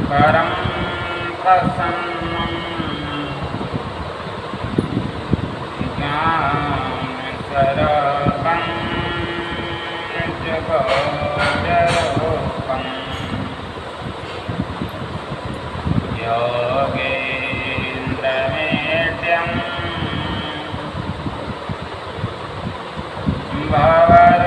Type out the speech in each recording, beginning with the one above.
परम प्रसन्नं ज्ञानस्वरूपं जगद्रूपं योगेन्द्रमेत्यं भवरोगवेद्यं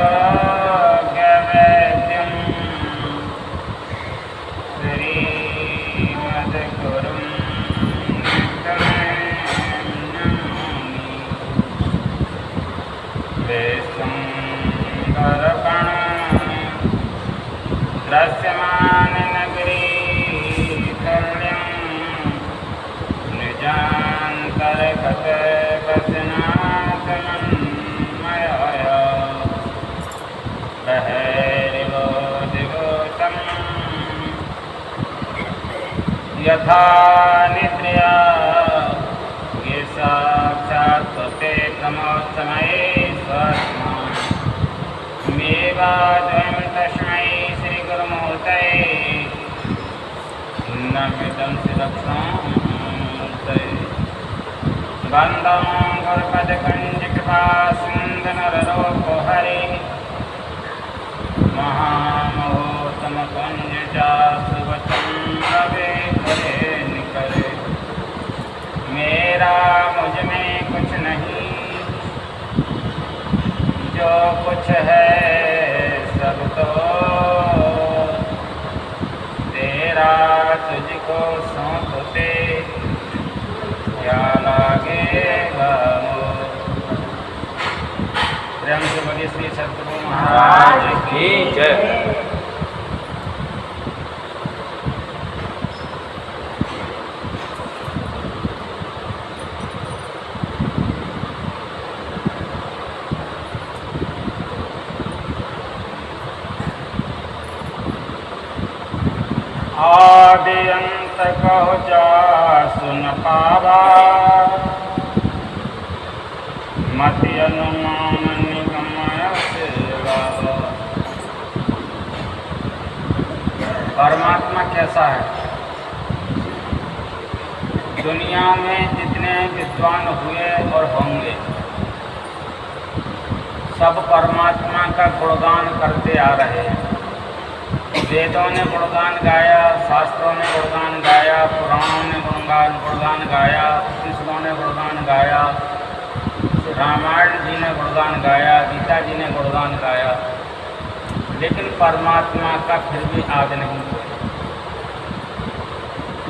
श्रीमद्गुरुं द्रश्यमाननगरीतुल्यं निजान्तर्गतवचनातमन्मयाय बहिर्गोदिगोतं यथा निद्रया ये साक्षात् स्वते प्रमोत्समये स्वस्मान् मेवाद्वयं तस्मै श्रीगुरुमूर्तये नमितं श्रीदक्षामूर्तये वन्दं गुरुपदकञ्जकृपासिन्धुनररोपहरे महामहोत्तमकुञ्जजासुवचं रवे करे निकरे मेरा मुझ में कुछ नहीं जो कुछ है सब तो तेरा तुझको सौंप दे क्या लागेगा प्रेम से बोलिए श्री सतगुरु महाराज की जय। आदि अंत कहो जा सुन पावा मति अनुमान निगमय सेवा। परमात्मा कैसा है? दुनिया में जितने विद्वान हुए और होंगे सब परमात्मा का गुणगान करते आ रहे हैं। वेदों ने गुणगान गाया, शास्त्रों ने गुणगान गाया, पुराणों ने गुणगान गाया, उपनिषदों ने गुणगान गाया, रामायण जी ने गुणगान गाया, गीता जी ने गुणगान गाया, लेकिन परमात्मा का फिर भी आदि नहीं हुआ,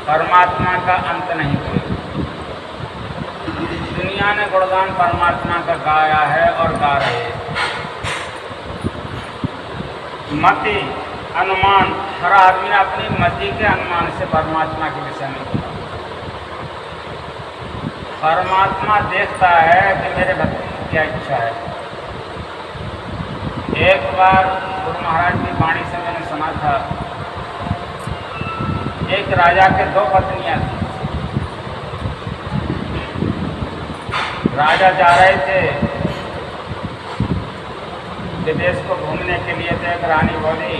परमात्मा का अंत नहीं हुआ। दुनिया ने गुणगान परमात्मा का गाया है और गा रहे हैं। मति अनुमान, हर आदमी ने अपनी मति के अनुमान से परमात्मा के विषय में बोला। परमात्मा देखता है कि मेरे भक्त की क्या इच्छा है। एक बार गुरु महाराज की वाणी से मैंने सुना था, एक राजा के दो पत्नियां थी। राजा जा रहे थे विदेश को घूमने के लिए, तो एक रानी बोली,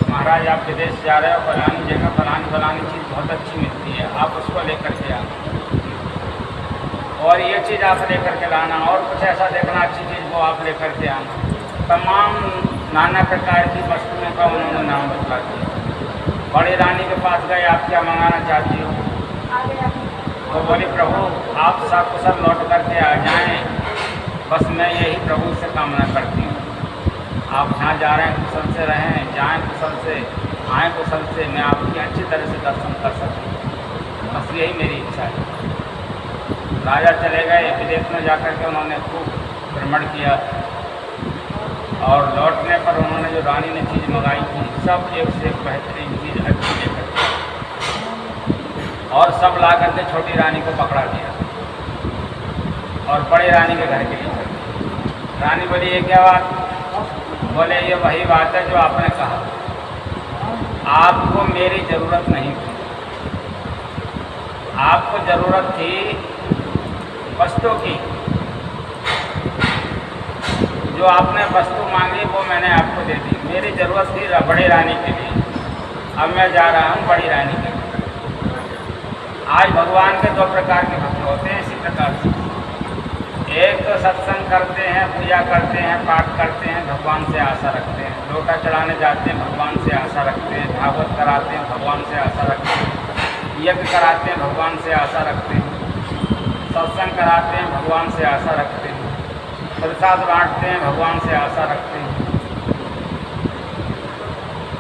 महाराज आप विदेश जा रहे हो, फलानी जगह फलानी चीज़ बहुत अच्छी मिलती है, आप उसको लेकर के आना, और ये चीज़ आप लेकर के लाना, और कुछ ऐसा देखना अच्छी चीज़ वो आप लेकर के आना। तमाम नाना प्रकार की वस्तुओं का उन्होंने नाम बता दिया। बड़ी रानी के पास गए, आप क्या मंगाना चाहती हो? वो बोली, प्रभु आप सकुशल लौट करके आ जाएं, बस मैं यही प्रभु से कामना करती हूँ। आप जहाँ जा रहे हैं कुशल से रहें, जाएं कुशल से, आएँ कुशल से, मैं आपकी अच्छी तरह से दर्शन कर सकूँ, बस यही मेरी इच्छा है। राजा चले गए, विदेश में जाकर के उन्होंने खूब भ्रमण किया, और लौटने पर उन्होंने जो रानी ने चीज़ मंगाई थी सब एक से एक बेहतरीन चीज़ अच्छी लेकर, और सब ला करके छोटी रानी को पकड़ा दिया और बड़ी रानी के घर के लिए। रानी बोली, ये क्या बात? बोले, ये वही बात है जो आपने कहा, आपको मेरी ज़रूरत नहीं थी, आपको ज़रूरत थी वस्तु की, जो आपने वस्तु मांगी वो मैंने आपको दे दी। मेरी ज़रूरत थी बड़ी रानी के लिए, अब मैं जा रहा हूँ बड़ी रानी के लिए। आज भगवान के दो प्रकार के भक्त होते हैं इसी प्रकार से। एक तो सत्संग करते हैं, पूजा करते हैं, पाठ करते हैं, भगवान से आशा रखते हैं, लोटा चढ़ाने जाते हैं, भगवान से आशा रखते हैं, भागवत कराते हैं, भगवान से आशा रखते हैं, यज्ञ कराते हैं, भगवान से आशा रखते हैं, सत्संग कराते हैं, भगवान से आशा रखते हैं, प्रसाद बांटते हैं, भगवान से आशा रखते हैं,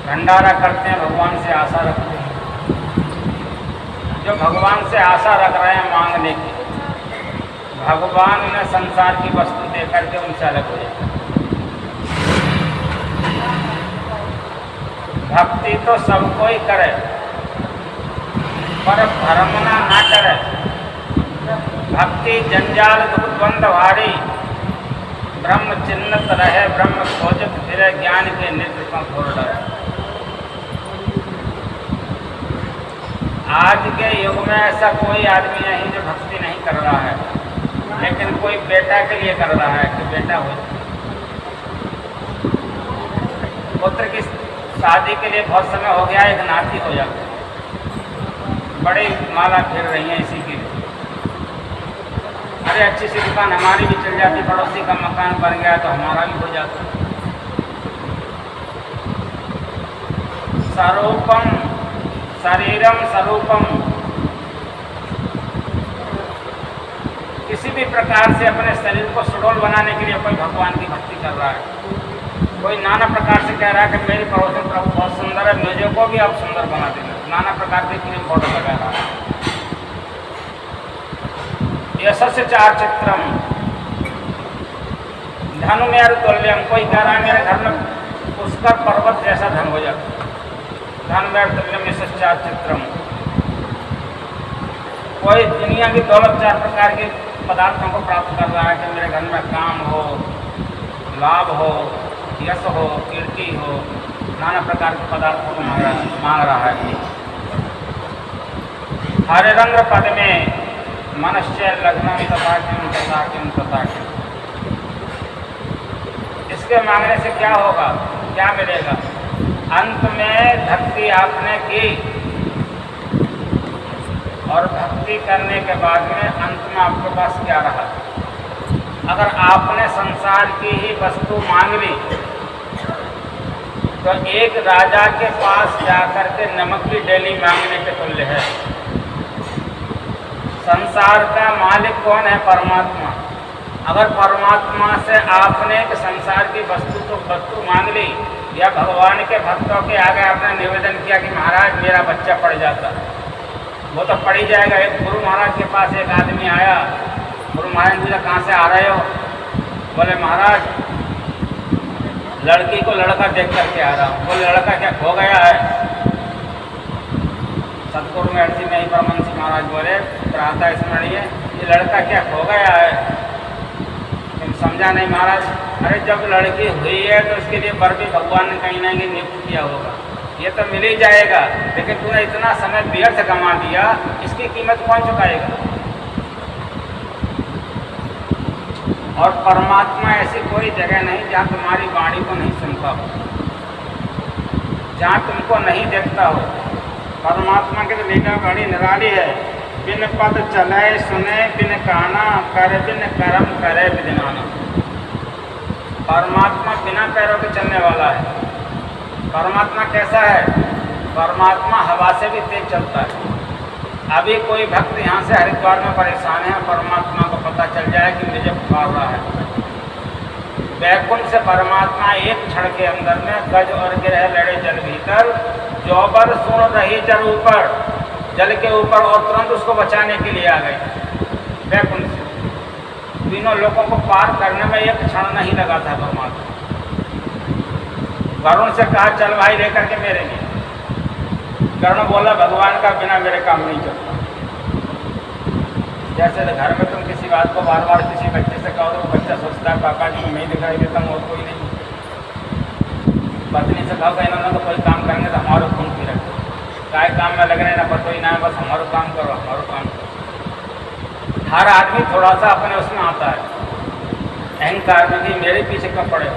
भंडारा करते हैं, भगवान से आशा रखते हैं। जो भगवान से आशा रख रहे हैं मांगने की, भगवान उन्हें संसार की वस्तु दे करके उनसे अलग हो जाए। भक्ति तो सब कोई करे, पर भ्रमना ना करे। भक्ति जंजाल दुख द्वंद भारी, ब्रह्म चिन्हत रहे, ब्रह्म खोजत फिरे, ज्ञान के नेत्र का घोर डरे। आज के युग में ऐसा कोई आदमी नहीं जो भक्ति नहीं कर रहा है, लेकिन कोई बेटा के लिए कर रहा है कि बेटा हो। पुत्र की शादी के लिए बहुत समय हो गया, एक नाती हो जाती, बड़ी माला फिर रही है इसी की। अरे अच्छी सी दुकान हमारी भी चल जाती, पड़ोसी का मकान बन गया तो हमारा भी हो जाता। स्वरूपम शरीरम स्वरूपम, किसी भी प्रकार से अपने शरीर को सुडौल बनाने के लिए कोई भगवान की भक्ति कर रहा है। कोई नाना प्रकार से कह रहा है कि मेरी पड़ोसी प्रभु बहुत सुंदर है, मुझे को भी आप सुंदर बना देना, नाना प्रकार के क्रीम पाउडर लगा रहा है। यशस्य चार चित्रम धनु में तुल्यम, कोई कह रहा है मेरे घर में पुष्कर पर्वत जैसा धन हो जाता, धन में तुल्यम यशस्य चार चित्रम। कोई दुनिया की दौलत चार प्रकार के पदार्थों को प्राप्त कर रहा है कि मेरे घर में काम हो, लाभ हो, यश हो, कीर्ति हो, नाना प्रकार के पदार्थों को मांग रहा है। हरिरंद्र पद में मनुष्य लग्न तथा किम तथा किम तथा किम। इसके मांगने से क्या होगा, क्या मिलेगा? अंत में भक्ति आपने की और भक्ति करने के बाद में अंत में आपके पास क्या रहा? अगर आपने संसार की ही वस्तु मांग ली तो एक राजा के पास जाकर के नमक की डेली मांगने के तुल्य है। संसार का मालिक कौन है? परमात्मा। अगर परमात्मा से आपने एक संसार की वस्तु मांग ली या भगवान के भक्तों के आगे आपने निवेदन किया कि महाराज मेरा बच्चा पड़ जाता, वो तो पड़ ही जाएगा। एक गुरु महाराज के पास एक आदमी आया, गुरु महाराज पूछा कहाँ से आ रहे हो? बोले महाराज लड़की को लड़का देख करके आ रहा हूँ। बोले लड़का क्या खो गया है? सतगुरु महर्षि में ही परमहंस महाराज बोले प्रातः स्मरणीय, ये लड़का क्या खो गया है? तुम समझा नहीं महाराज? अरे जब लड़की हुई है तो उसके लिए वर भी भगवान ने कहीं ना कहीं नियुक्त किया होगा, ये तो मिल ही जाएगा, लेकिन तूने इतना समय व्यर्थ गंवा दिया, इसकी कीमत कौन चुकाएगा? और परमात्मा ऐसी कोई जगह नहीं जहाँ तुम्हारी वाणी को नहीं सुनता हो, जहाँ तुमको नहीं देखता हो। परमात्मा की तो लीला बड़ी निराली है। बिन पद चले सुने बिन काना, करे बिन कर्म करे बिदिनाना। परमात्मा बिना पैरों के चलने वाला है। परमात्मा कैसा है? परमात्मा हवा से भी तेज चलता है। अभी कोई भक्त यहाँ से हरिद्वार में परेशान है, परमात्मा को पता चल जाए कि मुझे पुकार रहा है। वैकुंठ से परमात्मा एक क्षण के अंदर में गज और गिरह लड़े जल भीतर, जौबर सुन रही जल ऊपर, जल के ऊपर, और तुरंत उसको बचाने के लिए आ गए वैकुंठ से। तीनों लोगों को पार करने में एक क्षण नहीं लगा था परमात्मा। वरुण से कहा चल भाई लेकर के मेरे लिए। वरुण बोला भगवान का बिना मेरे काम नहीं चलता। जैसे घर में तुम किसी बात को बार बार किसी बच्चे से कहो तो बच्चा सोचता है पापा जी मैं दिखाई देता हूँ और कोई नहीं। पत्नी से कहो इन्होंने तो कोई काम करेंगे तो हमारे खून पी रखे, काय काम में लग रहे ना पतो ही ना, बस हमारा काम करो हमारा काम करो। हर आदमी थोड़ा सा अपने उसमें आता है अहंकार में कि मेरे पीछे कब पड़े हो।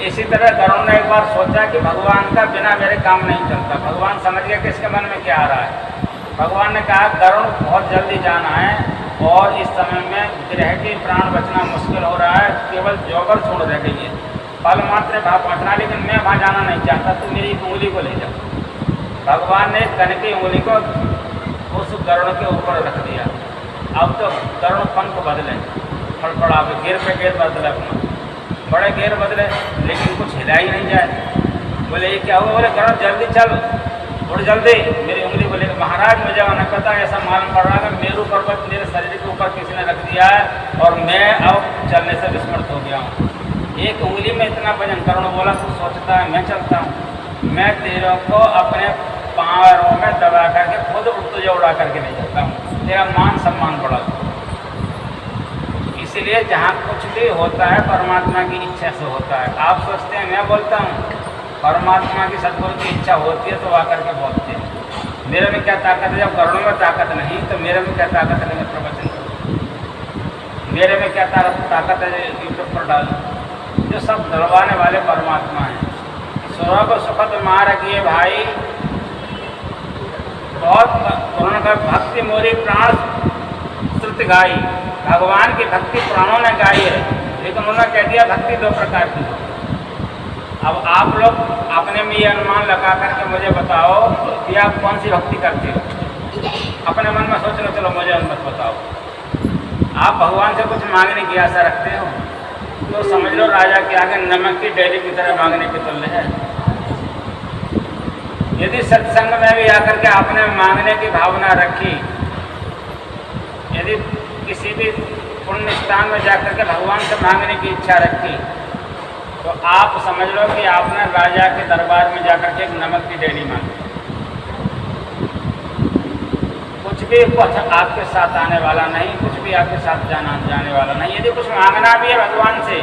इसी तरह वरुण ने एक बार सोचा कि भगवान का बिना मेरे काम नहीं चलता। भगवान समझ गया कि इसके मन में क्या आ रहा है। भगवान ने कहा गरुड़ बहुत जल्दी जाना है और इस समय में ग्रह के प्राण बचना मुश्किल हो रहा है, केवल जौगर छोड़ रह गई है, पल मात्र भाव पहुँचना, लेकिन मैं वहाँ जाना नहीं चाहता, तू मेरी उंगली को ले जा। भगवान ने कन की उंगली को उस गरुड़ के ऊपर रख दिया। अब तो गरुड़ पंख बदले, फड़फड़ा के गिर पे गिर बदले, अपना बड़े गिर बदले, लेकिन कुछ हिला ही नहीं जाए। बोले ये क्या हुआ? बोले गरुड़ जल्दी चल, उड़ जल्दी, मेरी उंगली को लेकर। महाराज मुझे नहीं पता, ऐसा मालूम पड़ रहा है मेरू पर्वत मेरे शरीर के ऊपर किसी ने रख दिया है और मैं अब चलने से विस्मृत हो गया हूँ। एक उंगली में इतना वजन। गरुड़ बोला तू सोचता है मैं चलता हूँ, मैं तेरों को अपने पैरों में दबा करके खुद तुझे उड़ा करके नहीं जाता हूँ, तेरा मान सम्मान बढ़ा। इसलिए जहाँ कुछ भी होता है परमात्मा की इच्छा से होता है। आप सोचते हैं मैं बोलता हूँ, परमात्मा की सद्गुरु की इच्छा होती है तो आकर के बोलते हैं। मेरे में क्या ताकत है? जब गरुड़ में ताकत नहीं तो मेरे में क्या ताकत है? मैं प्रवचन करूँ, मेरे में क्या ताकत है? यूट्यूब पर डालूँ। जो सब दलवाने वाले परमात्मा हैं। स्वर्ग सुखद मार्ग ये भाई बहुत उन्होंने कहा भक्ति मोरी प्राण श्रुति गाई। भगवान की भक्ति प्राणों ने गाई है, लेकिन उन्होंने कह दिया भक्ति दो प्रकार की। अब आप लोग अपने में ये अनुमान लगा करके मुझे बताओ कि आप कौन सी भक्ति करते हो। अपने मन में सोच लो, चलो मुझे मत बताओ। आप भगवान से कुछ मांगने की आशा रखते हो तो समझ लो राजा के आगे नमक की डेली की तरह मांगने के तुल्य है। यदि सत्संग में भी आकर के आपने मांगने की भावना रखी, यदि किसी भी पुण्य स्थान में जाकर के भगवान से मांगने की इच्छा रखी, तो आप समझ लो कि आपने राजा के दरबार में जाकर के एक नमक की डेली मांगी। कुछ भी आपके साथ आने वाला नहीं, कुछ भी आपके साथ जाने वाला नहीं। यदि कुछ मांगना भी है भगवान से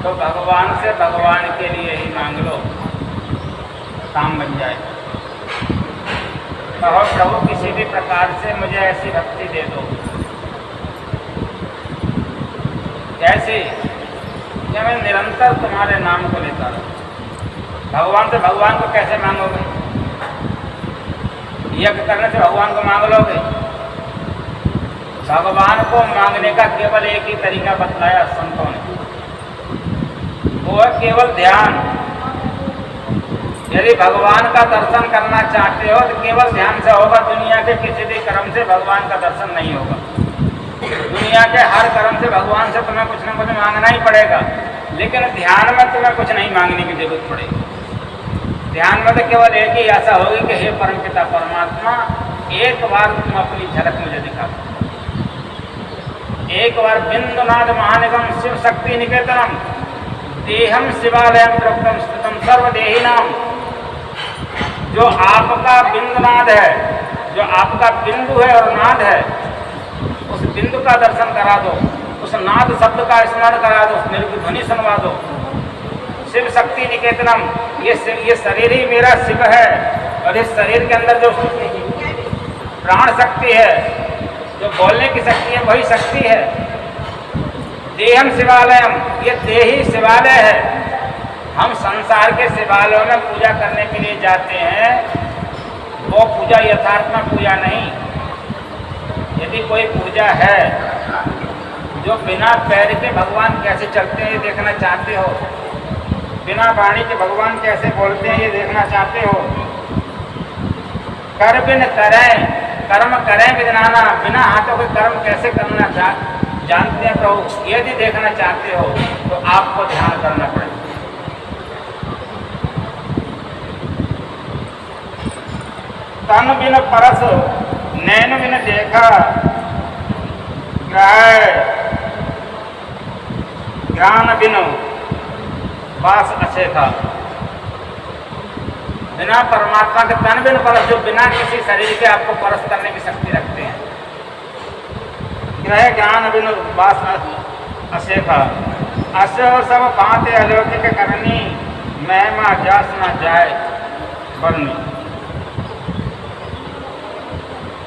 तो भगवान से भगवान के लिए ही मांग लो, काम बन जाए। कहो प्रभु किसी भी प्रकार से मुझे ऐसी भक्ति दे दो। कैसे? कि मैं निरंतर तुम्हारे नाम को लेता रहूं। भगवान से भगवान को कैसे मांगोगे? यज्ञ करने से भगवान को मांग लोगे? भगवान को मांगने का केवल एक ही तरीका बतलाया संतों ने, वो है केवल ध्यान। यदि भगवान का दर्शन करना चाहते हो तो केवल ध्यान से होगा। दुनिया के किसी भी कर्म से भगवान का दर्शन नहीं होगा। दुनिया के हर कर्म से भगवान से तुम्हें कुछ न कुछ मांगना ही पड़ेगा, लेकिन ध्यान में तुम्हें कुछ नहीं मांगने की जरूरत पड़ेगी। ध्यान में तो केवल एक ही आशा होगी कि हे परमपिता परमात्मा, एक बार तुम अपनी झलक मुझे दिखा दो। एक बार बिंदुनाथ महानिगम शिव शक्ति निकेतनम देहम शिवालयम द्रव्यम स्थितम सर्वदेही नाम। जो आपका बिंदुनाद है, जो आपका बिंदु है और नाद है, उस बिंदु का दर्शन करा दो, उस नाद शब्द का स्मरण करा दो, मेरे को ध्वनि सुनवा दो। शिव शक्ति निकेतनम, ये शरीर ही मेरा शिव है, और इस शरीर के अंदर जो प्राण शक्ति है, जो बोलने की शक्ति है, वही शक्ति है। देहम शिवालयम, ये देही शिवालय है। हम संसार के शिवालयों में पूजा करने के लिए जाते हैं, वो पूजा यथार्थ में पूजा नहीं। यदि कोई पूजा है जो बिना पैर के भगवान कैसे चलते हैं ये देखना चाहते हो, बिना वाणी के भगवान कैसे बोलते हैं ये देखना चाहते हो, कर बिन करें कर्म करें विदनाना, बिना हाथों के कर्म कैसे करना जानते हैं प्रभु, यदि देखना चाहते हो तो आपको ध्यान करना पड़ेगा। तन बिन परस नैन बिन देखा, ज्ञान बिन वास असेखा। बिना परमात्मा के तन बिन परस, जो बिना किसी शरीर के आपको परस करने की शक्ति रखते हैं, ग्रह ज्ञान बिन वास असेखा। अस सब भांति अलौकिक करनी, महिमा जास न जाए बरनी।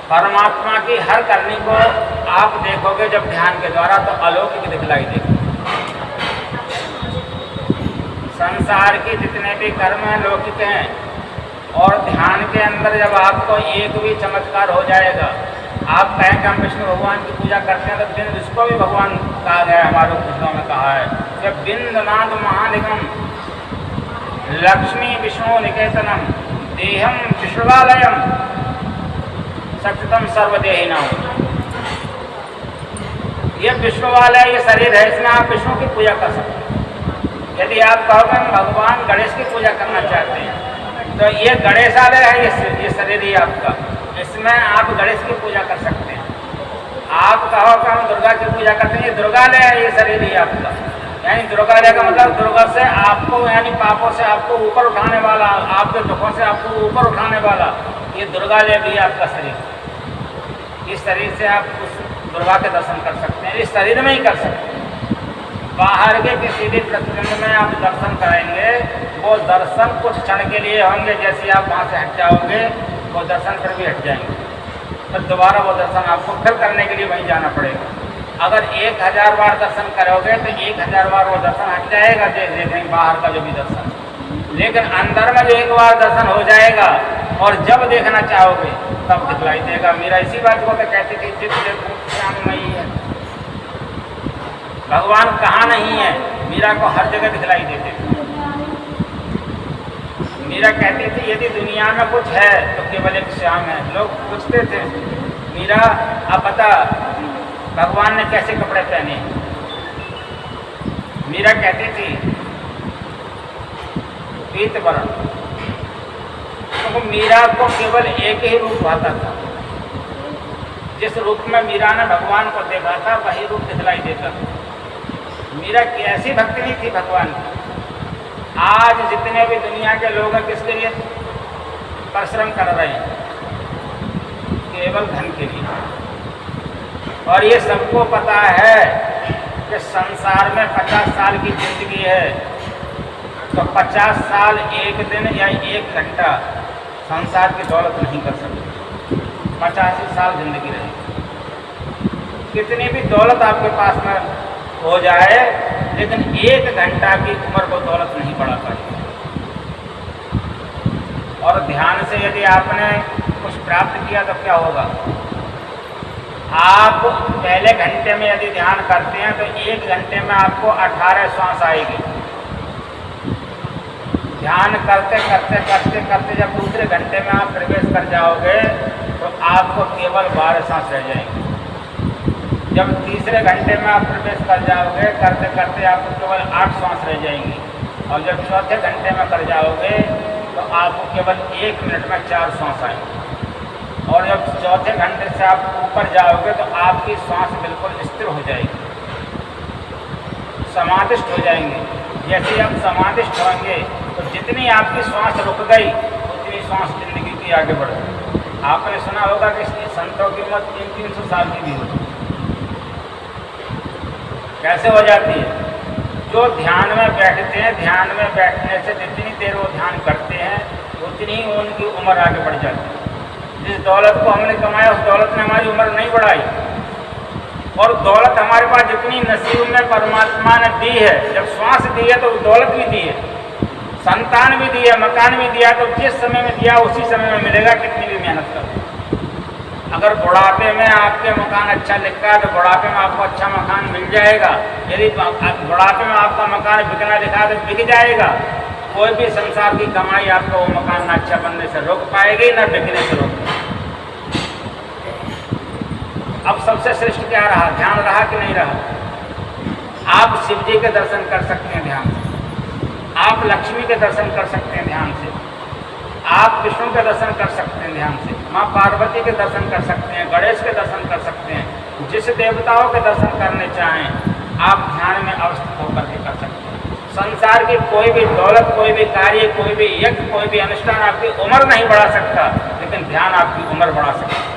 परमात्मा की हर करनी को आप देखोगे जब ध्यान के द्वारा तो अलौकिक दिखलाई देगी। संसार के जितने भी कर्म हैं लौकिक हैं, और ध्यान के अंदर जब आपको एक भी चमत्कार हो जाएगा, आप कहें कि हम विष्णु भगवान की पूजा करते हैं, तो बिंद इसको भी भगवान कहा गया है, हमारे उपनिषदों में कहा है कि बिंदनाद महानिगम लक्ष्मी विष्णु निकेतनम देहम विश्वालयम सत्यतम सर्वदेहिनाम। ये विश्वालय, ये शरीर है, इसमें आप विष्णु की पूजा कर सकते हैं। यदि आप कहोगे हम भगवान गणेश की पूजा करना चाहते हैं, तो ये गणेशालय है, ये शरीर ही आपका, इसमें आप गणेश की पूजा कर सकते हैं। आप कहो कि हम दुर्गा की पूजा करते हैं, ये दुर्गालय है, ये शरीर ही आपका। यानी दुर्गालय का मतलब दुर्गा से आपको, यानी पापों से आपको ऊपर उठाने वाला, आपके दुखों से आपको ऊपर उठाने वाला, ये दुर्गालय भी आपका शरीर। इस शरीर से आप उस दुर्गा के दर्शन कर सकते हैं, इस शरीर में ही कर सकते हैं। बाहर के किसी भी प्रतिबिंब में आप दर्शन करेंगे, वो दर्शन कुछ क्षण के लिए होंगे, जैसे आप वहाँ से हट जाओगे वो दर्शन फिर भी हट जाएंगे, फिर दोबारा वो दर्शन आपको फिर करने के लिए वहीं जाना पड़ेगा। अगर 1000 बार दर्शन करोगे तो 1000 बार वो दर्शन हट जाएगा, देखेंगे बाहर का जो भी दर्शन। लेकिन अंदर में जो एक बार दर्शन हो जाएगा और जब देखना चाहोगे तब दिखलाई देगा। मेरा इसी बात को तो कहती थी, चित्त देखो श्याममयी है, भगवान कहाँ नहीं है, मीरा को हर जगह दिखलाई देते थे। मीरा कहती थी यदि दुनिया में कुछ है तो केवल एक श्याम है। लोग पूछते थे, मीरा अब बता भगवान ने कैसे कपड़े पहने। मीरा कहती थी पीत वर्ण। तो मीरा को केवल एक ही रूप भाता था, जिस रूप में मीरा ने भगवान को देखा था वही रूप दिखलाई देता था। मीरा की ऐसी भक्ति नहीं थी भगवान की। आज जितने भी दुनिया के लोग हैं किसके लिए परिश्रम कर रहे हैं, केवल धन के लिए। और ये सबको पता है कि संसार में 50 साल की जिंदगी है, तो 50 साल एक दिन या 1 घंटा संसार की दौलत नहीं कर सकते। 85 साल जिंदगी रहेगी। कितनी भी दौलत आपके पास में हो जाए, लेकिन 1 घंटा की उम्र को दौलत नहीं बढ़ा पाएगी। और ध्यान से यदि आपने कुछ प्राप्त किया तो क्या होगा, आप पहले घंटे में यदि ध्यान करते हैं तो 1 घंटे में आपको 18 श्वास आएगी। ध्यान करते करते करते करते जब दूसरे घंटे में आप प्रवेश कर जाओगे तो आपको केवल 12 सांस रह जाएंगे। जब तीसरे घंटे में आप प्रवेश कर जाओगे करते करते आपको केवल 8 श्वास रह जाएंगी। और जब चौथे घंटे में कर जाओगे तो आपको केवल 1 मिनट में 4 श्वास आएंगे। और जब चौथे घंटे से आप ऊपर जाओगे तो आपकी श्वास बिल्कुल स्थिर हो जाएगी, समाधिष्ठ हो जाएंगे। जैसे आप समाधिष्ठ होंगे तो जितनी आपकी श्वास रुक गई उतनी श्वास जिंदगी की आगे बढ़ गई। आपने सुना होगा कि संतों की उम्र 300-300 साल की भी होती है। कैसे हो जाती है? जो ध्यान में बैठते हैं, ध्यान में बैठने से जितनी देर वो ध्यान करते हैं उतनी ही उनकी उम्र आगे बढ़ जाती है। जिस दौलत को हमने कमाया उस दौलत ने हमारी उम्र नहीं बढ़ाई। और दौलत हमारे पास जितनी नसीब में परमात्मा ने दी है, जब श्वास दी है तो दौलत भी दी है, संतान भी दी है, मकान भी दिया, तो जिस समय में दिया उसी समय में मिलेगा, कितनी भी मेहनत करो। अगर बुढ़ापे में आपके मकान अच्छा लिखा है तो बुढ़ापे में आपको अच्छा मकान मिल जाएगा। यदि बुढ़ापे में आपका मकान बिकना लिखा है तो बिक जाएगा। कोई भी संसार की कमाई आपको वो मकान ना अच्छा बनने से रोक पाएगी ना बिकने से रोक पाएगी। अब सबसे श्रेष्ठ क्या रहा? ध्यान रहा कि नहीं रहा? आप शिव जी के दर्शन कर सकते हैं ध्यान से, आप लक्ष्मी के दर्शन कर सकते हैं ध्यान से, आप विष्णु के दर्शन कर सकते हैं ध्यान से, माँ पार्वती के दर्शन कर सकते हैं, गणेश के दर्शन कर सकते हैं। जिस देवताओं के दर्शन करने चाहें आप ध्यान में अवस्थित होकर के कर सकते हैं। संसार की कोई भी दौलत, कोई भी कार्य, कोई भी यज्ञ, कोई भी अनुष्ठान आपकी उम्र नहीं बढ़ा सकता, लेकिन ध्यान आपकी उम्र बढ़ा सकता है।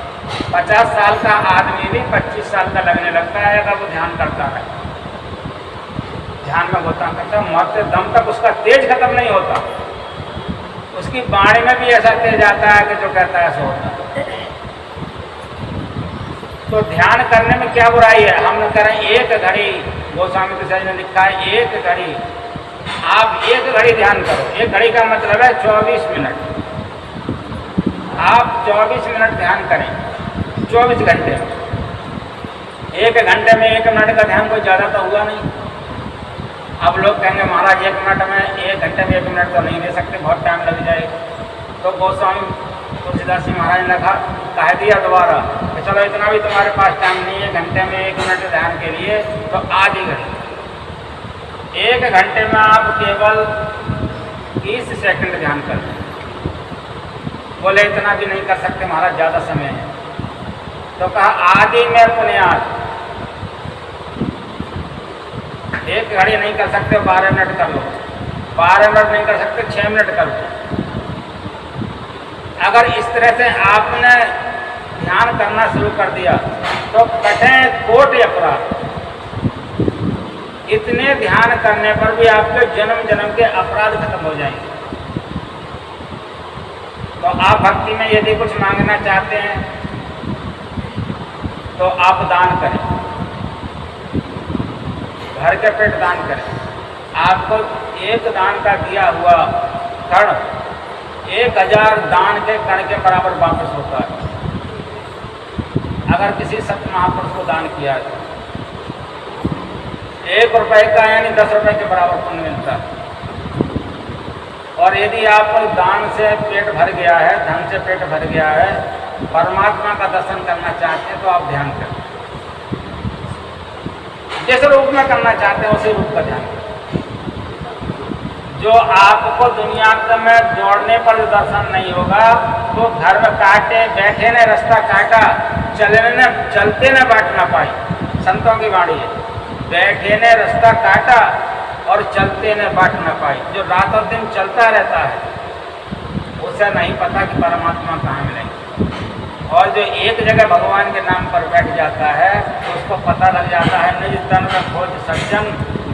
50 साल का आदमी भी 25 साल का लगने लगता है अगर वो ध्यान करता है। ध्यान में होता करता मरते दम तक उसका तेज खत्म नहीं होता। उसकी बाणी में भी ऐसा तेज आता है कि जो कहता है सो होता है। तो ध्यान करने में क्या बुराई है? हम करें 1 घड़ी, गोस्वामी तुलसी ने लिखा है 1 घड़ी, आप 1 घड़ी ध्यान करो। 1 घड़ी का मतलब है 24 मिनट। आप 24 मिनट ध्यान करें, 24 घंटे में। 1 घंटे में 1 मिनट का ध्यान कोई ज़्यादा तो हुआ नहीं। अब लोग कहेंगे महाराज 1 मिनट में 1 घंटे में 1 मिनट तो नहीं दे सकते, बहुत टाइम लग जाएगा। तो गोस्वामी तुलसीदास जी महाराज ने कह दिया दोबारा कि चलो इतना भी तुम्हारे पास टाइम नहीं है 1 घंटे में 1 मिनट ध्यान के लिए, तो आधी घंटे 1 घंटे में आप केवल 30 सेकंड ध्यान करें। बोले इतना भी नहीं कर सकते महाराज, ज़्यादा समय है। तो कहा आदि में पुण्याद, 1 घड़ी नहीं कर सकते 12 मिनट कर लो, 12 मिनट नहीं कर सकते 6 मिनट कर लो। अगर इस तरह से आपने ध्यान करना शुरू कर दिया तो कठिन कोटि अपराध। इतने ध्यान करने पर भी आपके जन्म जन्म के अपराध खत्म हो जाएंगे। तो आप भक्ति में यदि कुछ मांगना चाहते हैं तो आप दान करें, घर के पेट दान करें। आपको 1 दान का दिया हुआ कण 1000 दान के कण के बराबर वापस होता है। अगर किसी सत महापुरुष को दान किया है 1 रुपए का यानी 10 रुपए के बराबर पुण्य मिलता है। और यदि आप दान से पेट भर गया है, धन से पेट भर गया है, परमात्मा का दर्शन करना चाहते हैं तो आप ध्यान करें। जिस रूप में करना चाहते हैं उसी रूप का ध्यान करें। जो आपको दुनिया में जोड़ने पर दर्शन नहीं होगा तो घर में काटे बैठे ने रास्ता काटा, चलते ने बाट ना पाई। संतों की वाणी है, बैठे ने रास्ता काटा और चलते ने बाट ना पाई। जो रात और दिन चलता रहता है उसे नहीं पता कि परमात्मा कहाँ मिलेंगे। और जो एक जगह भगवान के नाम पर बैठ जाता है तो उसको पता लग जाता है निज तन में खोज सज्जन,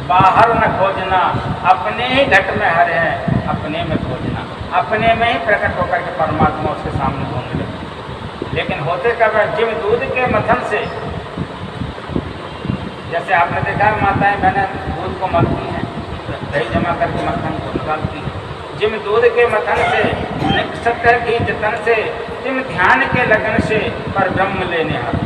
बाहर न खोजना, अपने ही घट में हरे हैं, अपने में खोजना। अपने में ही प्रकट होकर के परमात्मा उसके सामने घूमने लगे। लेकिन होते कब है, जिम दूध के मथन से, जैसे आपने देखा है माताएं बहनें दूध को मलती हैं, दही जमा करके मक्खन को निकालती है। जिम दूध के मथन से, निकसत की जतन से, जिम ध्यान के लगन से पर ब्रह्म लेने हाथ।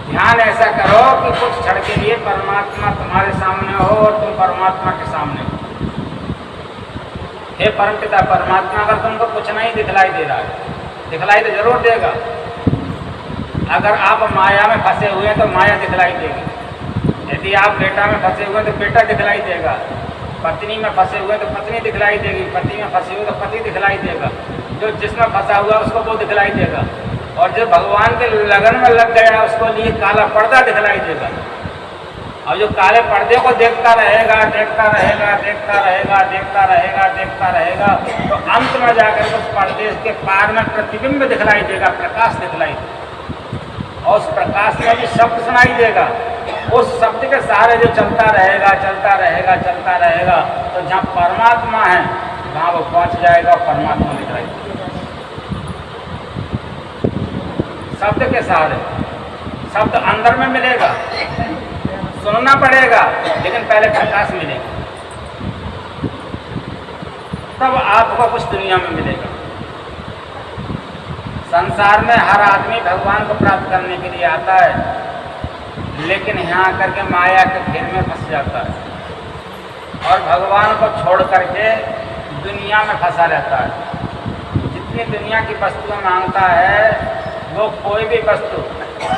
ध्यान ऐसा करो कि कुछ क्षण के लिए परमात्मा तुम्हारे सामने हो और तुम परमात्मा के सामने हो। हे परमपिता परमात्मा, अगर तुमको कुछ नहीं दिखलाई दे रहा है, दिखलाई तो जरूर देगा। अगर आप माया में फंसे हुए हैं तो माया दिखलाई देगी। यदि आप बेटा में फंसे हुए हैं तो बेटा दिखलाई देगा। पत्नी में फंसे हुए हैं तो पत्नी दिखलाई देगी। पति में फंसे हुए तो पति दिखलाई देगा। जो जिसमें फंसा हुआ उसको वो दिखलाई देगा। और जो भगवान के लगन में लग गया उसको लिए काला पर्दा दिखलाई देगा। और जो काले पर्दे को देखता रहेगा, देखता रहेगा, देखता रहेगा, देखता रहेगा, देखता रहेगा, तो अंत में जाकर उस पर्दे के पार में प्रतिबिंब दिखलाई देगा, प्रकाश दिखलाई देगा। और उस प्रकाश में भी शब्द सुनाई देगा। उस शब्द के सहारे जो चलता रहेगा, चलता रहेगा, चलता रहेगा, तो जहाँ परमात्मा है वहाँ वो पहुँच जाएगा और परमात्मा दिखलाई देगा। शब्द के सहारे, शब्द अंदर में मिलेगा, सुनना पड़ेगा, लेकिन पहले प्रकाश मिलेगा, तब आपको कुछ दुनिया में मिलेगा। संसार में हर आदमी भगवान को प्राप्त करने के लिए आता है, लेकिन यहाँ आकर के माया के घेर में फंस जाता है और भगवान को छोड़ करके दुनिया में फंसा रहता है। जितनी दुनिया की वस्तुएं मांगता है वो कोई भी वस्तु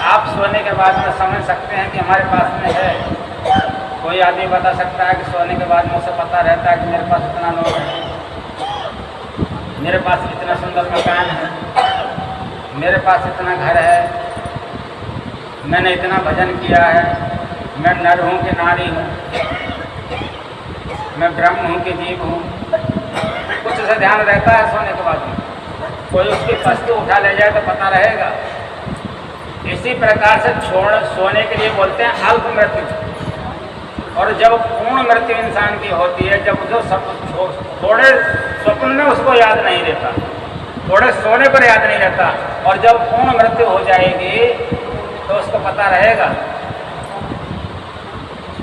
आप सोने के बाद में समझ सकते हैं कि हमारे पास में है। कोई आदमी बता सकता है कि सोने के बाद में उसे पता रहता है कि मेरे पास इतना नोट है, मेरे पास इतना सुंदर मकान है, मेरे पास इतना घर है, मैंने इतना भजन किया है, मैं नर हूँ कि नारी हूँ, मैं ब्रह्म हूँ कि जीव हूँ। कुछ ऐसा ध्यान रहता है सोने के बाद में। कोई उसकी वस्तु उठा ले जाए तो पता रहेगा। इसी प्रकार से सोने के लिए बोलते हैं अल्प मृत्यु। और जब पूर्ण मृत्यु इंसान की होती है, जब जो सब थोड़े स्वप्न में उसको याद नहीं रहता, थोड़े सोने पर याद नहीं रहता, और जब पूर्ण मृत्यु हो जाएगी तो उसको पता रहेगा,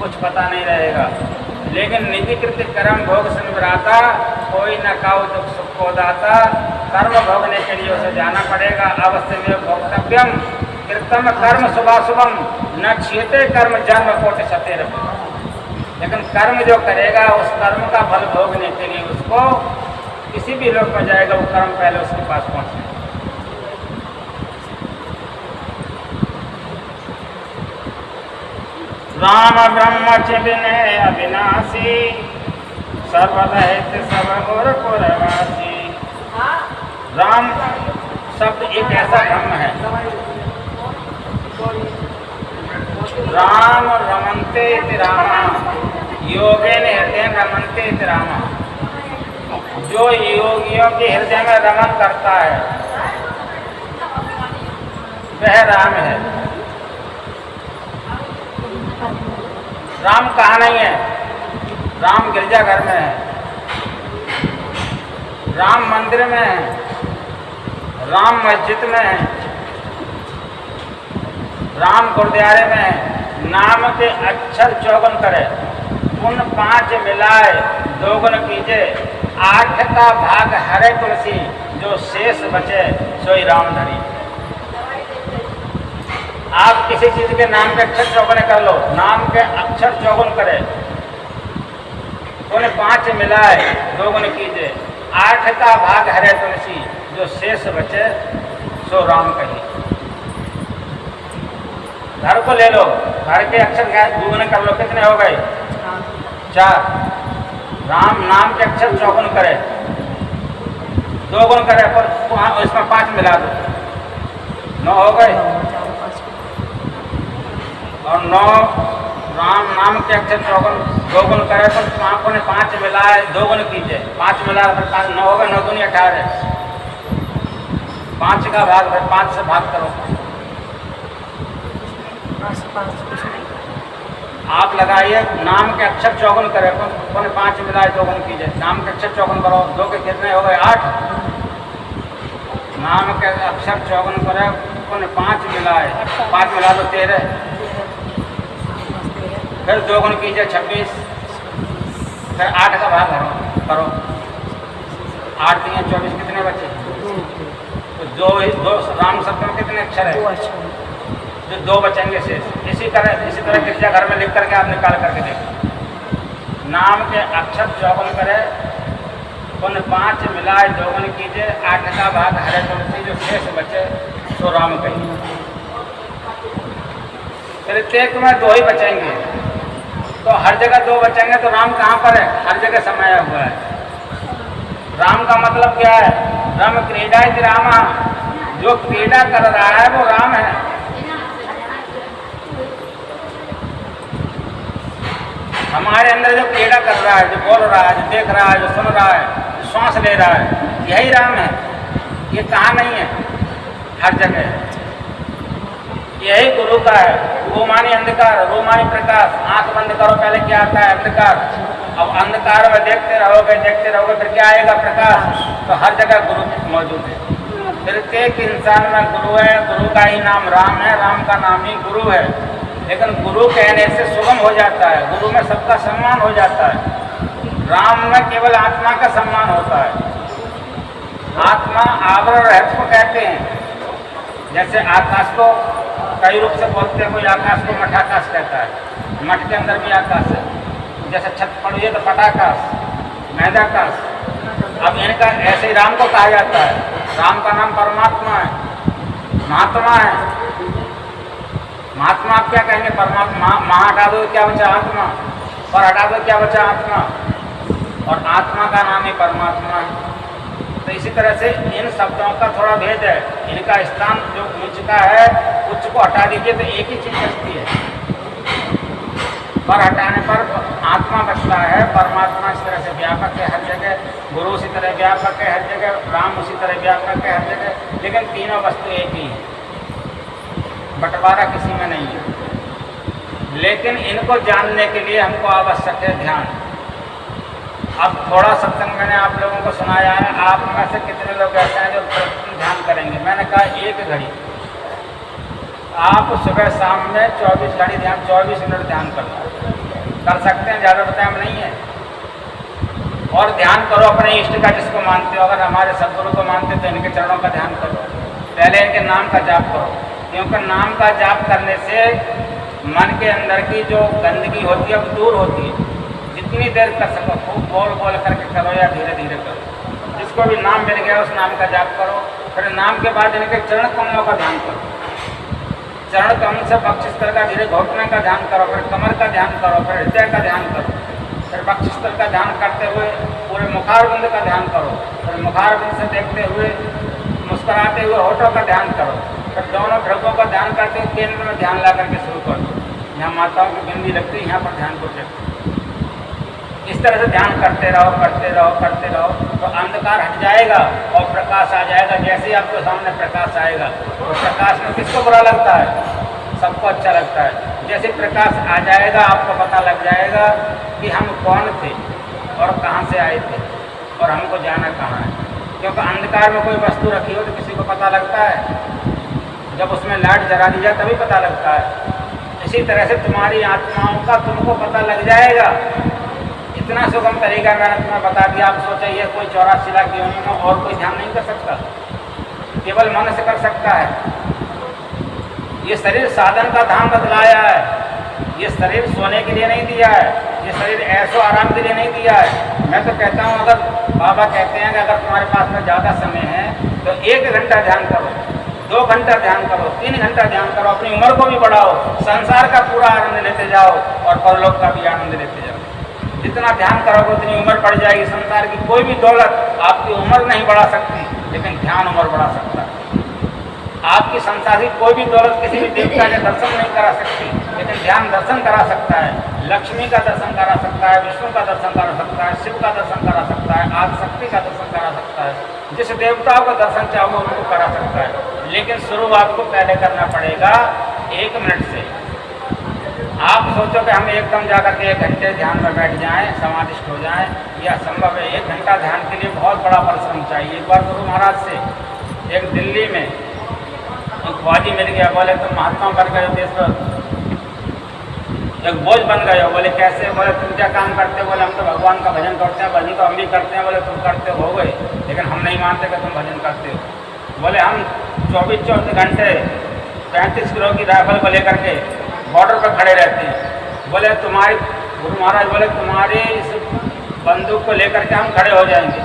कुछ पता नहीं रहेगा। लेकिन निजी कृत्य कर्म भोग संवराता, कोई न काउ दुख सुख को दाता, कर्म भोगने के लिए उसे जाना पड़ेगा। अवश्य में भोक्तव्यम कृतम कर्म शुभाशुभम न क्षेत्रे कर्म जन्म कोटि सतेर। लेकिन कर्म जो करेगा उस कर्म का फल भोगने के लिए उसको किसी भी लोक में जाएगा, वो कर्म पहले उसके पास पहुँचे। राम ब्रह्म च विनय अविनाशी, सर्वदहित सब और पुरवासी। राम शब्द एक ऐसा ब्रह्म है, राम रमन्ते इति रामा, योगेन हृदय रमन्ते इति रामा। जो योगियों के हृदय में रमन करता है वह राम है। राम कहाँ नहीं है? राम गिरजाघर में है, राम मंदिर में है, राम मस्जिद में है, राम गुरुद्वारे में है। नाम के अक्षर 54 करे, पुण्य 5 मिलाए दोगुन कीजे, 8 का भाग हरे तुलसी, जो शेष बचे सोई राम धरी। आप किसी चीज के नाम के अक्षर 54 कर लो, नाम के अक्षर 54 करे, पुण्य 5 मिलाए दोगुन कीजे, 8 का भाग हरे तुलसी, जो शेष बचे सो राम कही। घर को ले लो, घर के अक्षर दुगुने कर लो, कितने हो गए? 4। राम नाम के अक्षर 54 करे, 2 गुण करे पर इसमें 5 मिला दो, 9 हो गए। और 9 राम नाम के अक्षर 54 2 गुण करे पर आंखों ने 5 मिलाए 2 गुण कीजिए, 5 मिला फिर 9 हो गए, 9 दूनी 18, 5 का भाग फिर 5 से भाग करो। आप लगाइए नाम के अक्षर 54 करे, पुण्य 5 मिलाए 2 गुण कीजिए, नाम के अक्षर 54 करो, 2 के कितने हो गए? 8। नाम के अक्षर 54 करे, पुण्य 5 मिलाए, 5 मिला दो 13, फिर 2 गुण कीजिए 26, फिर 8 का भाग करो, 8 3 24, कितने बचे? तो 2 राम शब्द में कितने अक्षर है? जो 2 बचेंगे शेष। इसी तरह गिरजाघर में लिख करके आप निकाल करके देखो। नाम के अक्षर 54 करे, पुण्य 5 मिलाए 2 गुण कीजिए, 8 का भाग हरे तुलसी, जो शेष बचे सो राम कही। प्रत्येक में 2 ही बचेंगे, तो हर जगह 2 बचेंगे, तो राम कहाँ पर है? हर जगह समाया हुआ है। राम का मतलब क्या है? राम क्रीडा इति रामा, जो क्रीडा कर रहा है वो राम है। हमारे अंदर जो क्रीड़ा कर रहा है, जो बोल रहा है, जो देख रहा है, जो सुन रहा है, जो श्वास ले रहा है, यही राम है। ये कहाँ नहीं है? हर जगह है। यही गुरु का है। वो मानी अंधकार, वो मानी प्रकाश। आंख बंद करो, पहले क्या आता है? अंधकार। अब अंधकार में देखते रहोगे, फिर क्या आएगा? प्रकाश। तो हर जगह गुरु मौजूद है। प्रत्येक इंसान में गुरु है, गुरु का ही नाम राम है, राम का नाम ही गुरु है। लेकिन गुरु कहने से सुगम हो जाता है, गुरु में सबका सम्मान हो जाता है। राम में केवल आत्मा का सम्मान होता है। आत्मा आवरण रहस्य को कहते हैं। जैसे आकाश को कई रूप से बोलते हैं, कोई आकाश को मठाकाश कहता है, मठ के अंदर भी आकाश है। जैसे छत पड़ी है तो पटाकाश, मैदाकाश। अब इनका ऐसे ही राम को कहा जाता है। राम का नाम परमात्मा है, महात्मा है। महात्मा आप क्या कहेंगे? परमात्मा। महा हटा दो क्या बचा? आत्मा। पर हटा दो क्या बचा? आत्मा। और आत्मा का नाम ही परमात्मा है। तो इसी तरह से इन शब्दों का थोड़ा भेद है। इनका स्थान जो उच्च का है, उच्च को हटा दीजिए तो एक ही चीज बचती है। पर हटाने पर आत्मा बचता है। परमात्मा इस तरह से व्यापक है हर जगह, गुरु उसी तरह व्यापक है हर जगह, राम उसी तरह व्यापक है हर जगह। लेकिन तीनों वस्तु एक ही है, बंटवारा किसी में नहीं है। लेकिन इनको जानने के लिए हमको आवश्यक है ध्यान। अब थोड़ा सत्संग मैंने आप लोगों को सुनाया है। आप में से कितने लोग ऐसे हैं जो ध्यान करेंगे? मैंने कहा 1 घड़ी। आप सुबह शाम में 24 घड़ी ध्यान, 24 मिनट ध्यान कर सकते हैं। ज़्यादा टाइम नहीं है। और ध्यान करो अपने इष्ट का जिसको मानते हो। अगर हमारे सदगुरु को मानते हो तो इनके चरणों का ध्यान करो, पहले इनके नाम का जाप करो, क्योंकि नाम का जाप करने से मन के अंदर की जो गंदगी होती है वो दूर होती है। जितनी देर कर सको खूब बोल बोल करके करो या धीरे धीरे करो। जिसको भी नाम मिल गया उस नाम का जाप करो। फिर नाम के बाद इनके चरण कमलों का ध्यान करो, चरण कमल से वक्षस्थल का धीरे घोटने का ध्यान करो, फिर कमर का ध्यान करो, फिर हृदय का ध्यान करो, फिर वक्षस्थल का ध्यान करते हुए पूरे मुखारबिंद का ध्यान करो, फिर मुखारबिंद से देखते हुए मुस्कुराते हुए होठों का ध्यान करो, फिर दोनों भ्रगों का ध्यान करते हुए केंद्र में ध्यान ला करके शुरू कर दो। यहाँ माताओं की बिंदी लगती है, यहाँ पर ध्यान को रखो। इस तरह से ध्यान करते रहो करते रहो करते रहो तो अंधकार हट जाएगा और प्रकाश आ जाएगा। जैसे ही आपके सामने प्रकाश आएगा तो प्रकाश में किसको बुरा लगता है? सबको अच्छा लगता है। जैसे प्रकाश आ जाएगा आपको पता लग जाएगा कि हम कौन थे और कहाँ से आए थे और हमको जाना कहाँ है। क्योंकि अंधकार में कोई वस्तु रखी हो तो किसी को पता लगता है, जब उसमें लाइट जला दी जाए तभी पता लगता है। इसी तरह से तुम्हारी आत्माओं का तुमको पता लग जाएगा। इतना सुगम तरीका मैंने तुम्हें बता दिया। आप सोचा ये कोई 84 लाख योनि में और कोई ध्यान नहीं कर सकता, केवल मन से कर सकता है। ये शरीर साधन का धाम बदलाया है, ये शरीर सोने के लिए नहीं दिया है, ये शरीर ऐसो आराम के लिए नहीं दिया है। मैं तो कहता हूँ, अगर बाबा कहते हैं कि अगर तुम्हारे पास में ज़्यादा समय है तो 1 घंटा ध्यान करो, 2 घंटा ध्यान करो, 3 घंटा ध्यान करो, अपनी उम्र को भी बढ़ाओ, संसार का पूरा आनंद लेते जाओ और परलोक का भी आनंद लेते जाओ। जितना ध्यान करोगे उतनी उम्र बढ़ जाएगी। संसार की कोई भी दौलत आपकी उम्र नहीं बढ़ा सकती, लेकिन ध्यान उम्र बढ़ा सकता है। आपकी संसार की कोई भी दौलत किसी भी देवता के दर्शन नहीं करा सकती, लेकिन ध्यान दर्शन करा सकता है। लक्ष्मी का दर्शन करा सकता है, विष्णु का दर्शन करा सकता है, शिव का दर्शन करा सकता है, आदि शक्ति का दर्शन करा सकता है। जिस देवताओं का दर्शन चाहो उनको करा सकता है, लेकिन शुरू आपको पहले करना पड़ेगा 1 मिनट से। आप सोचो कि हम एकदम जाकर के 1 घंटे ध्यान में बैठ जाएं, समाधिष्ट हो जाएं, यह संभव है? 1 घंटा ध्यान के लिए बहुत बड़ा परिश्रम चाहिए। एक बार गुरु महाराज से एक दिल्ली में एक ख्वाजी मिल गया, बोले तुम महात्मा बन गए, देश पर एक बोझ बन गए हो। बोले कैसे? बोले तुम क्या काम करते हो? बोले हम तो भगवान का भजन करते हैं, भजन तो हम भी करते हैं। बोले तुम करते हो गए, लेकिन हम नहीं मानते कि तुम भजन करते हो। बोले हम 24 घंटे 35 किलो की राइफल को लेकर के बॉर्डर पर खड़े रहते हैं। बोले तुम्हारी गुरु महाराज बोले तुम्हारी इस बंदूक को लेकर के हम खड़े हो जाएंगे,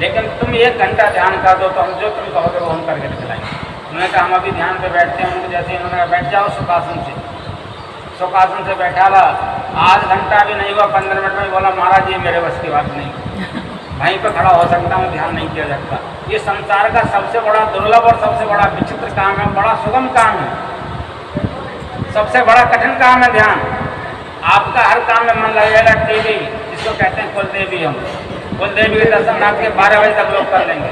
लेकिन तुम 1 घंटा ध्यान कर दो तो हम जो तुम कहोगे वो हम करके दिखलाएंगे। उन्होंने कहा हम अभी ध्यान पे बैठते हैं। उनको जैसे उन्होंने बैठ जाओ सुखासन से बैठा ला, आध घंटा भी नहीं हुआ, 15 मिनट में बोला महाराज ये मेरे बस की बात नहीं, वहीं पर खड़ा हो सकता हूँ, ध्यान नहीं किया जाता। ये संसार का सबसे बड़ा दुर्लभ और सबसे बड़ा विचित्र काम है, बड़ा सुगम काम है, सबसे बड़ा कठिन काम है ध्यान। आपका हर काम में मन लगेगा। टीवी जिसको कहते हैं कुलदेवी, हम कुलदेवी के दर्शन रात के 12 बजे तक लोग कर लेंगे,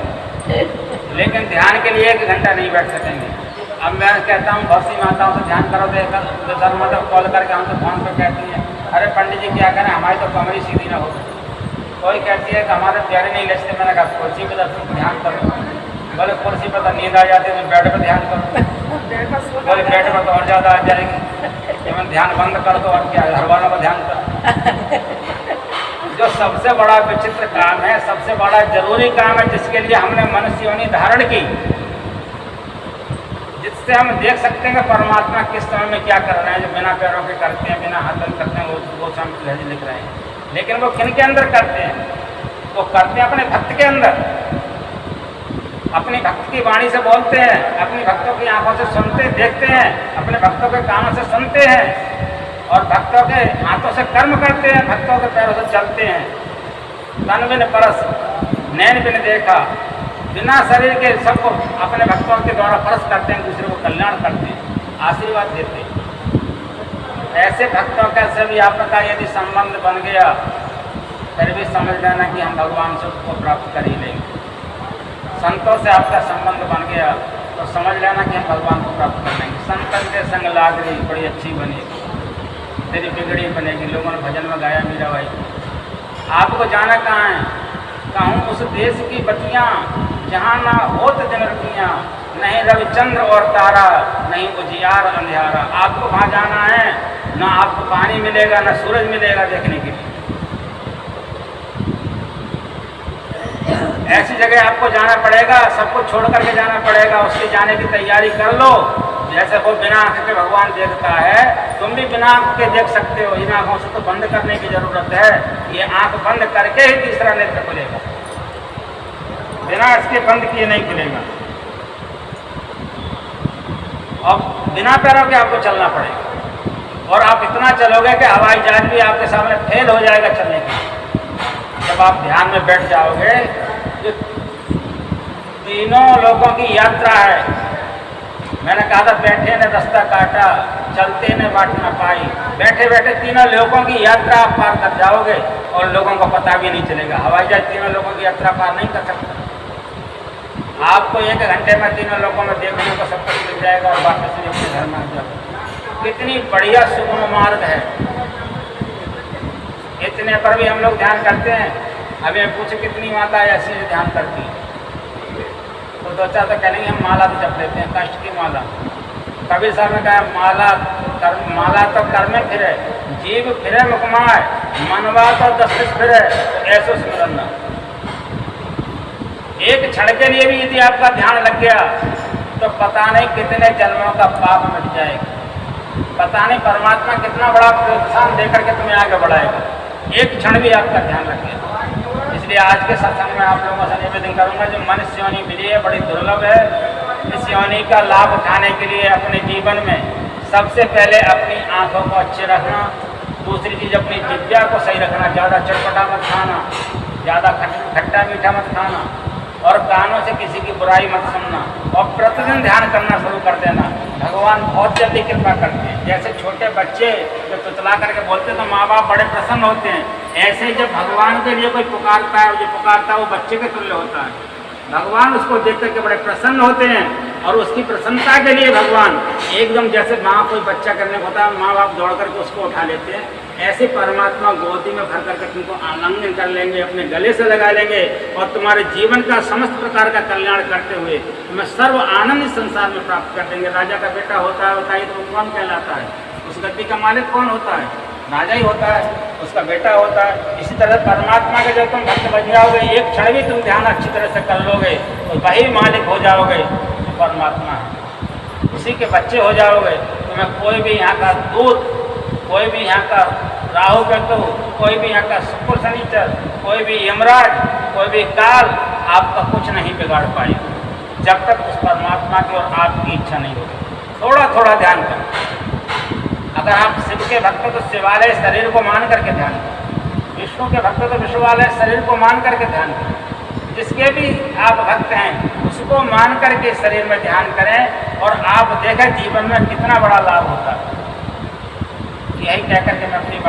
लेकिन ध्यान के लिए 1 घंटा नहीं बैठ सकेंगे। अब मैं कहता हूँ बहुत सी माताओं से ध्यान करो, तो सर मतलब कॉल करके हमसे फोन पर कहती हैं अरे पंडित जी क्या करें, हमारी तो कमर ही सीधी ना हो। कोई कहती है कि हमारे प्यारे नहीं लचते। मैंने कहा कुर्सी पर दर्शन ध्यान करो। बोले कुर्सी पर तो नींद आ जाती है, बेड पर ध्यान करो। बोले बेड पर तो और ज़्यादा आ जाएगी, तो मैं ध्यान बंद कर दो और क्या घर वालों का ध्यान कर। जो सबसे बड़ा विचित्र काम है, सबसे बड़ा जरूरी काम है, जिसके लिए हमने मनुष्य योनि धारण की, जिससे हम देख सकते हैं कि परमात्मा किस समय में क्या कर रहे हैं। जो बिना पैरों के करते हैं, बिना हाथ करते हैं, वो हम लिख रहे हैं। लेकिन वो किन के अंदर करते हैं? वो करते हैं अपने भक्त के अंदर, अपनी भक्त की वाणी से बोलते हैं, अपनी भक्तों की आंखों से सुनते देखते हैं, अपने भक्तों के कानों से सुनते हैं और भक्तों के हाथों से कर्म करते हैं, भक्तों के पैरों से चलते हैं। तन बिन परस नैन बिन देखा, बिना शरीर के सबको अपने भक्तों के द्वारा परस करते हैं, दूसरे को कल्याण करते हैं, आशीर्वाद देते हैं। ऐसे भक्तों का से भी आपका यदि संबंध बन गया, फिर भी समझ लेना कि हम भगवान सुख को प्राप्त कर ही लेंगे। संतों से आपका संबंध बन गया तो समझ लेना कि हम भगवान को प्राप्त कर लेंगे। संतन के संग लाग रही बड़ी अच्छी बनेगी, तेरी बिगड़ी बनेगी। लोगों ने भजन में गाया मीरा भाई। आपको जाना कहाँ है? कहूँ उस देश की बतियाँ जहाँ ना होत दिन रतियाँ, नहीं रविचंद्र और तारा, नहीं उजियार अंधियारा। आपको वहाँ जाना है, ना आपको पानी मिलेगा ना सूरज मिलेगा देखने के लिए, ऐसी जगह आपको जाना पड़ेगा, सब कुछ छोड़ करके जाना पड़ेगा, उसके जाने की तैयारी कर लो। जैसे वो बिना आँख के भगवान देखता है, तुम भी बिना आँख के देख सकते हो। इन आँखों से तो बंद करने की जरूरत है। ये आँख बंद करके ही तीसरा नेत्र खुलेगा, बिना इसके बंद किए नहीं खुलेगा। अब बिना पैरों के आपको चलना पड़ेगा, और आप इतना चलोगे कि हवाई जहाज भी आपके सामने फेल हो जाएगा चलने के। जब आप ध्यान में बैठ जाओगे, जो तीनों लोगों की यात्रा है, मैंने कहा था बैठे ने रास्ता काटा, चलते ने बाट न पाई। बैठे बैठे तीनों लोगों की यात्रा आप पार कर जाओगे और लोगों को पता भी नहीं चलेगा। हवाई जहाज तीनों लोगों की यात्रा पार नहीं कर सकता। आपको 1 घंटे में तीनों लोगों में देखने को सब कुछ मिल जाएगा और वापस भी अपने घर में आ जाओ। कितनी बढ़िया सुगम मार्ग है। इतने पर भी हम लोग ध्यान करते हैं। हमें पूछे कितनी माता ऐसी ध्यान करती है, तो दो चार तो कहेंगे हम माला भी जप लेते हैं, कष्ट की माला। कबीर साहब ने कहा माला तो कर में फिरे, जीव फिरे मुकमाए, मनवा तो 10 फिरे, तो ऐसो स्मरण। एक क्षण के लिए भी यदि आपका ध्यान लग गया तो पता नहीं कितने जन्मों का पाप मिट जाएगा। पता नहीं परमात्मा कितना बड़ा प्रोत्साहन देकर के तुम्हें आगे बढ़ाएगा, एक क्षण भी आपका ध्यान लग गया। इसलिए आज के सत्संग में आप लोगों से निवेदन करूंगा, जो मनुष्य योनि मिली है बड़ी दुर्लभ है। इस योनि का लाभ उठाने के लिए अपने जीवन में सबसे पहले अपनी आंखों को अच्छे रखना, दूसरी चीज़ अपनी जिज्ञा को सही रखना, ज़्यादा चटपटा मत खाना, ज़्यादा खट्टा मीठा मत खाना, और कानों से किसी की बुराई मत सुनना, और प्रतिदिन ध्यान करना शुरू कर देना। भगवान बहुत जल्दी कृपा करते हैं। जैसे छोटे बच्चे जब तुतला करके बोलते हैं तो माँ बाप बड़े प्रसन्न होते हैं, ऐसे ही जब भगवान के लिए कोई पुकारता है, जो पुकारता है वो बच्चे के तुल्य होता है। भगवान उसको देख करके बड़े प्रसन्न होते हैं, और उसकी प्रसन्नता के लिए भगवान एकदम जैसे माँ कोई बच्चा करने को होता है, माँ बाप दौड़ करके उसको उठा लेते हैं, ऐसे परमात्मा गोदी में भर करके तुमको आलिंगन कर लेंगे, अपने गले से लगा लेंगे, और तुम्हारे जीवन का समस्त प्रकार का कल्याण करते हुए तुम्हें सर्व आनंद इस संसार में प्राप्त कर देंगे। राजा का बेटा होता है, बताइए तो कौन कहलाता है? उस गद्दी का मालिक कौन होता है? राजा ही होता है, उसका बेटा होता है। इसी तरह परमात्मा के जब तुम भक्त बन जाओगे, एक क्षण भी तुम ध्यान अच्छी तरह से कर लोगे तो वही मालिक हो जाओगे जो परमात्मा है। उसी के बच्चे हो जाओगे। तुम्हें कोई भी यहाँ का दूत, कोई भी यहाँ का राहु केतु, कोई भी यहाँ का शुक्र शनिचर, कोई भी यमराज, कोई भी काल आपका कुछ नहीं बिगाड़ पाएगा, जब तक उस परमात्मा की और आपकी इच्छा नहीं होगी। थोड़ा थोड़ा ध्यान करें। अगर आप शिव के भक्त हो तो शिवालय शरीर को मान करके ध्यान करें, विष्णु के भक्त हो तो विश्ववालय शरीर को मान करके ध्यान करें। जिसके भी आप भक्त हैं उसको मान करके शरीर में ध्यान करें, और आप देखें जीवन में कितना बड़ा लाभ होता है। यही कहकर के मैं अपनी